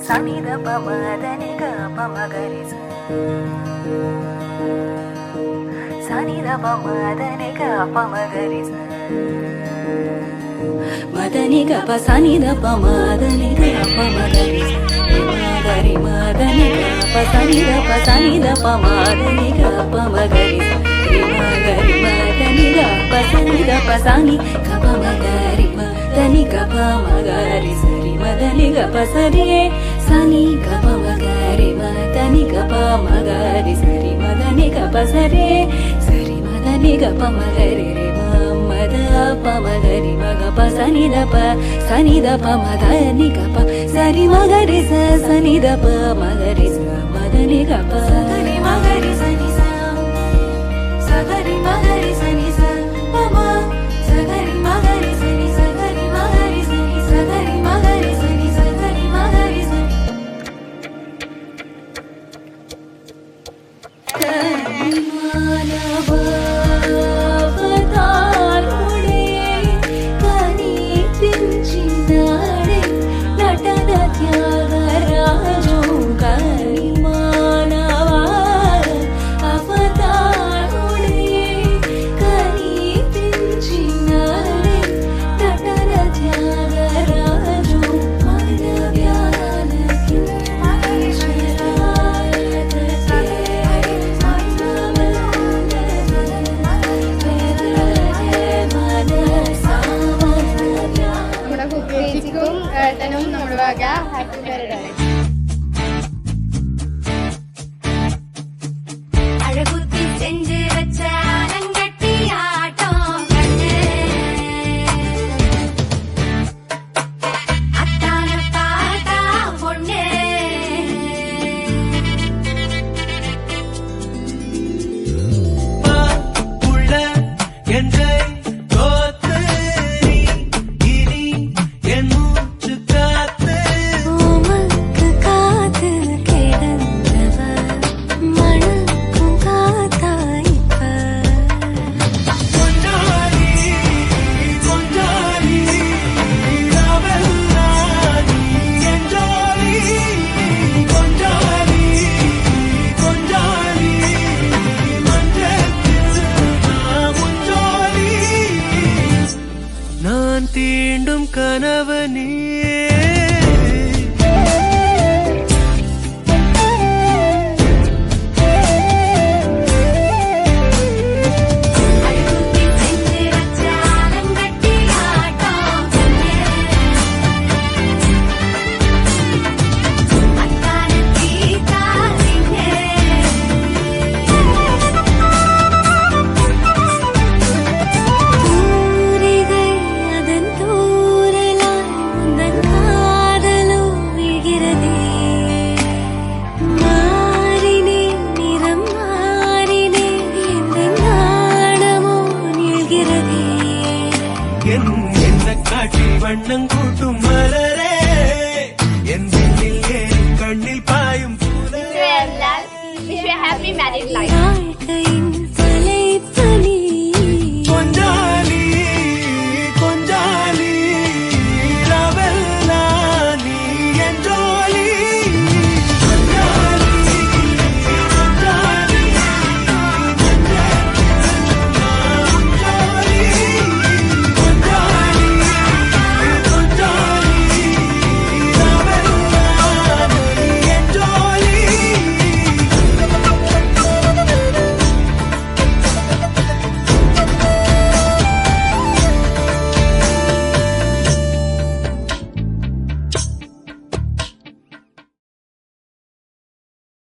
சனித பமதனிக பமகரிச சனித பமதனிக பமகரிச மதனிக பசனித பமதனிக பமகரிச மகரி மதனிக பசனித பமதனிக பமகரிச மகரி மதனிக பசனித பசனி கபமகரி மதனிக பமகரிச மதனி கபசரி சனி கபமகரி மதனி கபமகரி சரி மதனி கபசரி சரி மதனி கபமகரி மத பமகரி மகப சனிதப சனிதப மதனி கப சரி மகரி சனிதப மகரி மதனி கப சகரி மகரி சனி சகரி மகரி சனி பம சகரி மகரி சனி சகரி மகரி சனி சகரி மகரி சனி சகரி மகரி சனி மானவதாருடே கனி திஞ்சினாடே நடன த்யாகராஜோ கனி மானவதாருடே கனி திஞ்சினாடே நடன த்யாகராஜோ மனவ்யாலகி Happy birthday. அழகுத்தி செஞ்சு வச்ச அலங்கட்டி ஆட்டம் கண்ணு அத்தான பாட்டா பொண்ணு உள்ள என்றை தோத்து இனி என் மூச்சு காத்து உமக்கு காத்து கிடந்தவ மணக்கும் காத்தாய்ப்ப கொஞ்சாலி கொஞ்சாலி ராவெல்லாடி என்ஜாலி கொஞ்சாலி கொஞ்சாலி மன்றத்தில் நான் முஞ்சாலி நான் தீண்டும் கனவு நீ அழகுத்தி செஞ்சு வச்ச அலங்கட்டி ஆட்டம் கண்ணு அத்தான தீத்தா தூரிகை அதன் தூரலாய் உந்தன் காதலோ விழுகிறதே மாறினேன் நிறம் மாறினேன் எந்த நாடமோ நிழ்கிறதே என்ன காட்டி வண்ணம் கூட்டும் மலரே என் விண்ணில் ஏறி கண்ணில் பாயும் Wish you a happy married life. வாழ்க்கையின்